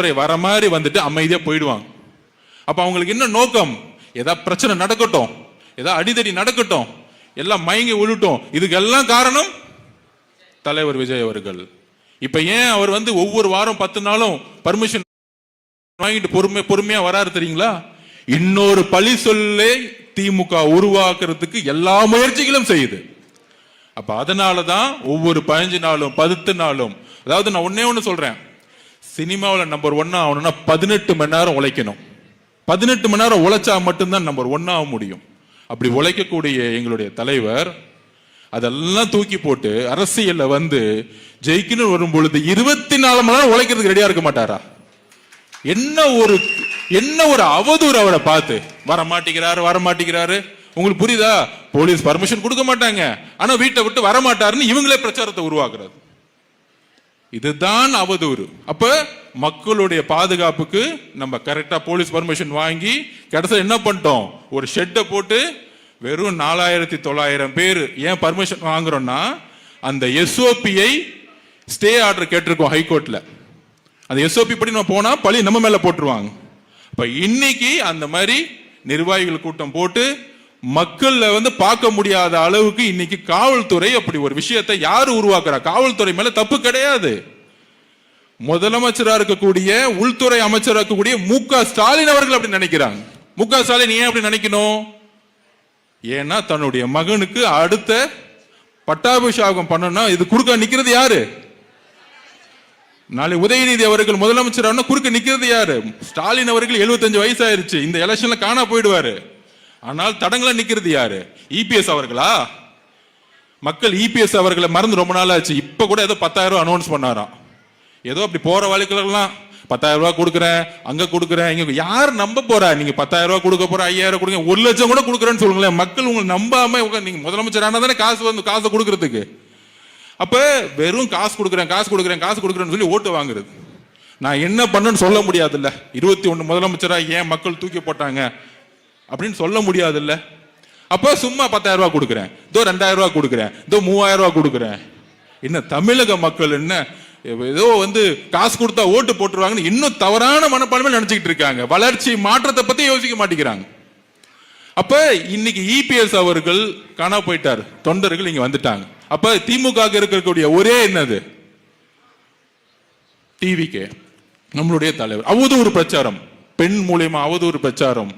காவல்துறை வர மாதிரி வந்துட்டு அமைதியா போயிடுவாங்க. அப்ப அவங்களுக்கு என்ன நோக்கம்? ஏதாவது பிரச்சனை நடக்கட்டும், ஏதாவது அடிதடி நடக்கட்டும், எல்லாம் மயங்கி விழுட்டும். இதுக்கெல்லாம் காரணம் தலைவர் விஜய் அவர்கள். இப்ப ஏன் அவர் ஒவ்வொரு வாரம் 10 நாளும் பர்மிஷன் வாங்கிட்டு பொறுமையா வராரு தெரியுங்களா? இன்னொரு பழி சொல்லை திமுக உருவாக்குறதுக்கு எல்லா முயற்சிகளும் செய்யுது. அப்ப அதனாலதான் ஒவ்வொரு 15 நாளும் 10 நாளும், அதாவது நான் ஒண்ணு சொல்றேன், சினிமாவில் நம்பர் 1 ஆகணும்னா 18 மணி நேரம் உழைக்கணும். 18 மணி நேரம் உழைச்சா மட்டும்தான் நம்பர் 1 ஆக முடியும். அப்படி உழைக்கக்கூடிய எங்களுடைய தலைவர் அதெல்லாம் தூக்கி போட்டு அரசியல்ல ஜெயிக்கணும் வரும் பொழுது 24 மணி நேரம் உழைக்கிறதுக்கு ரெடியா இருக்க மாட்டாரா? என்ன ஒரு அவதூறு அவரை பார்த்து. வர மாட்டேங்கிறாரு. உங்களுக்கு புரியுதா? போலீஸ் பர்மிஷன் கொடுக்க மாட்டாங்க, ஆனா வீட்டை விட்டு வர மாட்டாருன்னு இவங்களே பிரச்சாரத்தை உருவாக்குறது. இதுதான் அவதூறு. அப்ப மக்களுடைய பாதுகாப்புக்கு நம்ம கரெக்டா போலீஸ் பர்மிஷன் வாங்கி கடைசியில் என்ன பண்ணிட்டோம்? ஒரு ஷெட்டை போட்டு வெறும் 4900 பேர். ஏன் பர்மிஷன் வாங்குறோம்னா அந்த எஸ்ஓபியை ஸ்டே ஆர்டர் கேட்டிருக்கோம் ஹைகோர்ட்ல. அந்த எஸ்ஓபி படி நம்ம போனா பழி நம்ம மேல போட்டுருவாங்க. இப்ப இன்னைக்கு அந்த மாதிரி நிர்வாகிகள் கூட்டம் போட்டு மக்கள்ல பார்க்க முடியாத அளவுக்கு இன்னைக்கு காவல்துறை அப்படி ஒரு விஷயத்தை யாரு உருவாக்குறா? காவல்துறை மேல தப்பு கிடையாது. முதலமைச்சரா இருக்கக்கூடிய உள்துறை அமைச்சரா இருக்கக்கூடிய மு.க. ஸ்டாலின் அவர்கள் அப்படி நினைக்கிறாங்க. மு.க. ஸ்டாலின் ஏன் அப்படி நினைக்கணும்? ஏன்னா தன்னுடைய மகனுக்கு அடுத்த பட்டாபிஷேகம் பண்ணணும்னா இது குறுக்க நிக்கிறது யாரு? நாளை உதயநிதி அவர்கள் முதலமைச்சர் குறுக்க நிக்கிறது யாரு? ஸ்டாலின் அவர்கள் 75 வயசு ஆயிருச்சு, இந்த எலெக்ஷன்ல காணா போயிடுவாரு. ஆனால் தடங்கள நிக்கிறது யாரு? இபிஎஸ் அவர்களா? மக்கள் இபிஎஸ் அவர்களை மறந்து ரொம்ப நாள் ஆச்சு. இப்ப கூட ஏதோ 10,000 ரூபாய் அனௌன்ஸ் பண்ணாராம். ஏதோ அப்படி போற வழக்குலாம் 10,000 ரூபாய் கொடுக்குறேன், அங்க கொடுக்குறேன், இங்க யார் நம்ப போறா? நீங்க 10,000 ரூபாய் கொடுக்க போற, 5,000 கொடுங்க, 1 லட்சம் கூட கொடுக்குறேன்னு சொல்லுங்களேன். மக்கள் உங்களை நம்பாம நீங்க முதலமைச்சர் ஆனா தானே காசை கொடுக்கறதுக்கு. அப்ப வெறும் காசு கொடுக்குறேன்னு சொல்லி ஓட்டு வாங்குறது. நான் என்ன பண்ணேன்னு சொல்ல முடியாது இல்ல. 21 முதலமைச்சரா ஏன் மக்கள் தூக்கி போட்டாங்க அப்படின்னு சொல்ல முடியாது இல்ல. அப்ப சும்மா 10,000 ரூபாய் கொடுக்குறேன், இதோ 2,000 ரூபாய் கொடுக்குறேன், இதோ 3,000 ரூபாய் கொடுக்குறேன். என்ன தமிழக மக்கள் என்ன ஏதோ காசு கொடுத்தா ஓட்டு போட்டுருவாங்கன்னு இன்னும் தவறான மனப்பான்மை நினைச்சுக்கிட்டு இருக்காங்க. வளர்ச்சி மாற்றத்தை பத்தி யோசிக்க மாட்டேங்கிறாங்க. அப்ப இன்னைக்கு இபிஎஸ் அவர்கள் காணா போயிட்டார், தொண்டர்கள் இங்க வந்துட்டாங்க. அப்ப திமுக இருக்கக்கூடிய ஒரே என்னது? டிவிகே நம்மளுடைய தலைவர் அவதூறு பிரச்சாரம், பெண் மூலியமா அவதூறு பிரச்சாரம்,